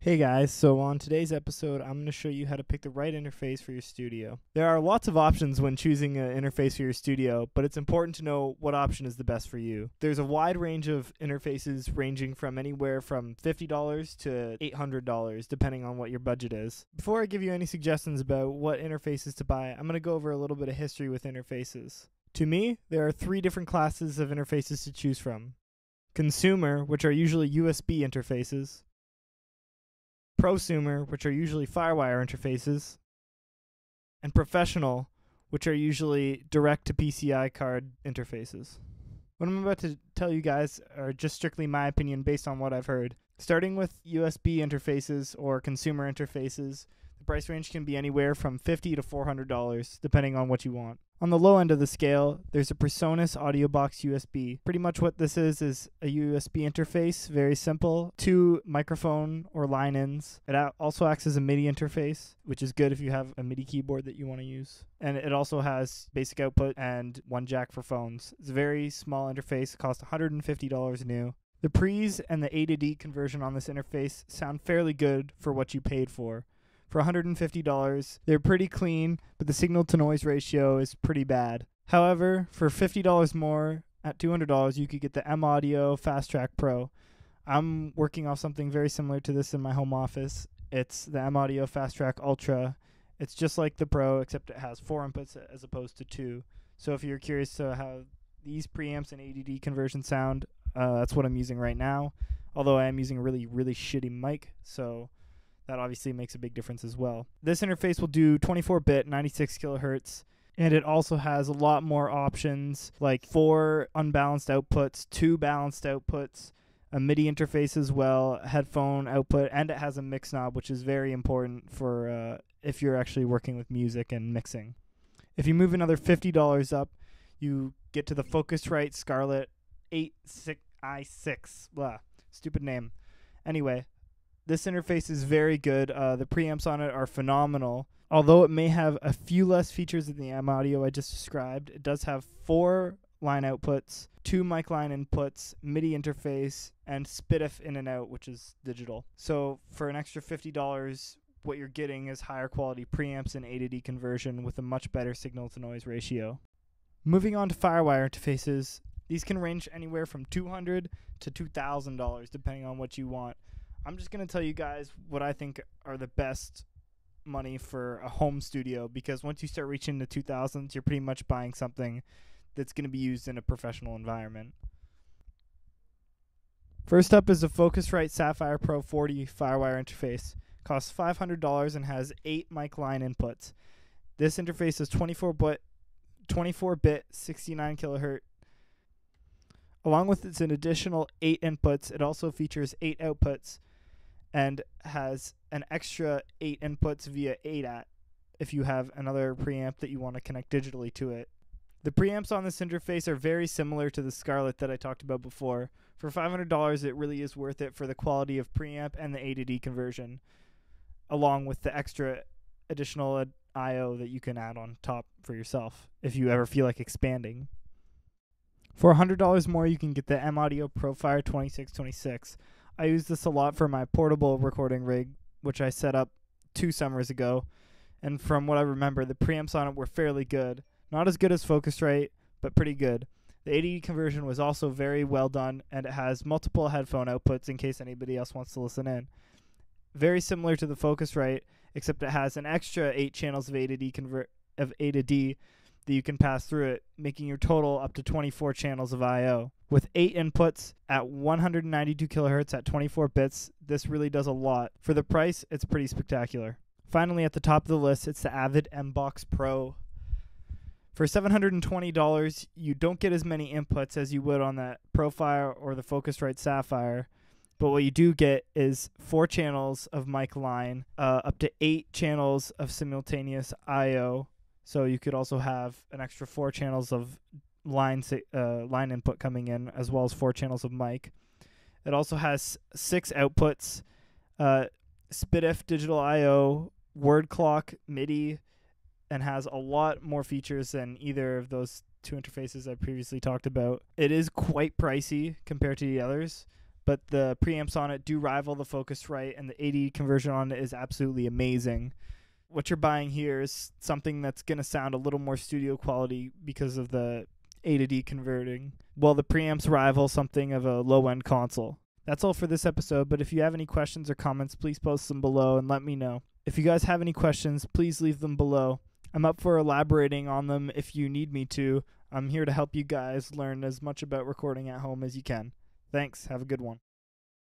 Hey guys, so on today's episode, I'm going to show you how to pick the right interface for your studio. There are lots of options when choosing an interface for your studio, but it's important to know what option is the best for you. There's a wide range of interfaces ranging from anywhere from $50 to $800, depending on what your budget is. Before I give you any suggestions about what interfaces to buy, I'm going to go over a little bit of history with interfaces. To me, there are three different classes of interfaces to choose from. Consumer, which are usually USB interfaces. Prosumer, which are usually FireWire interfaces, and professional, which are usually direct to PCI card interfaces. What I'm about to tell you guys are just strictly my opinion based on what I've heard. Starting with USB interfaces or consumer interfaces, the price range can be anywhere from $50 to $400, depending on what you want. On the low end of the scale, there's a PreSonus AudioBox USB. Pretty much what this is a USB interface, very simple. 2 microphone or line-ins. It also acts as a MIDI interface, which is good if you have a MIDI keyboard that you want to use. And it also has basic output and 1 jack for phones. It's a very small interface. It costs $150 new. The pre's and the A to D conversion on this interface sound fairly good for what you paid for. For $150, they're pretty clean, but the signal-to-noise ratio is pretty bad. However, for $50 more, at $200, you could get the M-Audio Fast Track Pro. I'm working off something very similar to this in my home office. It's the M-Audio Fast Track Ultra. It's just like the Pro, except it has 4 inputs as opposed to 2. So if you're curious to how these preamps and ADD conversions sound, that's what I'm using right now. Although I am using a really, really shitty mic, so that obviously makes a big difference as well. This interface will do 24-bit, 96 kilohertz, and it also has a lot more options, like 4 unbalanced outputs, 2 balanced outputs, a MIDI interface as well, a headphone output, and it has a mix knob, which is very important for if you're actually working with music and mixing. If you move another $50 up, you get to the Focusrite Scarlett 86i6. Blah, stupid name. Anyway, this interface is very good. The preamps on it are phenomenal. Although it may have a few less features than the M-Audio I just described, it does have 4 line outputs, 2 mic line inputs, MIDI interface, and SPDIF in and out, which is digital. So for an extra $50, what you're getting is higher quality preamps and A to D conversion with a much better signal-to-noise ratio. Moving on to FireWire interfaces, these can range anywhere from $200 to $2,000, depending on what you want. I'm just going to tell you guys what I think are the best money for a home studio, because once you start reaching the 2000s, you're pretty much buying something that's going to be used in a professional environment. First up is the Focusrite Sapphire Pro 40 FireWire interface. Costs $500 and has 8 mic line inputs. This interface is 24-bit, 69 kilohertz. Along with its an additional 8 inputs, it also features 8 outputs and has an extra 8 inputs via ADAT if you have another preamp that you want to connect digitally to it. The preamps on this interface are very similar to the Scarlett that I talked about before. For $500, it really is worth it for the quality of preamp and the A to D conversion, along with the extra additional I/O that you can add on top for yourself if you ever feel like expanding. For $100 more, you can get the M-Audio ProFire 2626. I use this a lot for my portable recording rig, which I set up 2 summers ago. And from what I remember, the preamps on it were fairly good. Not as good as Focusrite, but pretty good. The ADD conversion was also very well done, and it has multiple headphone outputs in case anybody else wants to listen in. Very similar to the Focusrite, except it has an extra 8 channels of A to D that you can pass through it, making your total up to 24 channels of I/O. With 8 inputs at 192 kilohertz at 24 bits, this really does a lot. For the price, it's pretty spectacular. Finally, at the top of the list, it's the Avid M-Box Pro. For $720, you don't get as many inputs as you would on that Profire or the Focusrite Sapphire, but what you do get is 4 channels of mic line, up to 8 channels of simultaneous I/O. So you could also have an extra 4 channels of line input coming in, as well as 4 channels of mic. It also has 6 outputs, SPDIF, digital I/O, word clock, MIDI, and has a lot more features than either of those 2 interfaces I previously talked about. It is quite pricey compared to the others, but the preamps on it do rival the Focusrite, and the AD conversion on it is absolutely amazing. What you're buying here is something that's going to sound a little more studio quality because of the A to D converting, while the preamps rival something of a low-end console. That's all for this episode, but if you have any questions or comments, please post them below and let me know. If you guys have any questions, please leave them below. I'm up for elaborating on them if you need me to. I'm here to help you guys learn as much about recording at home as you can. Thanks. Have a good one.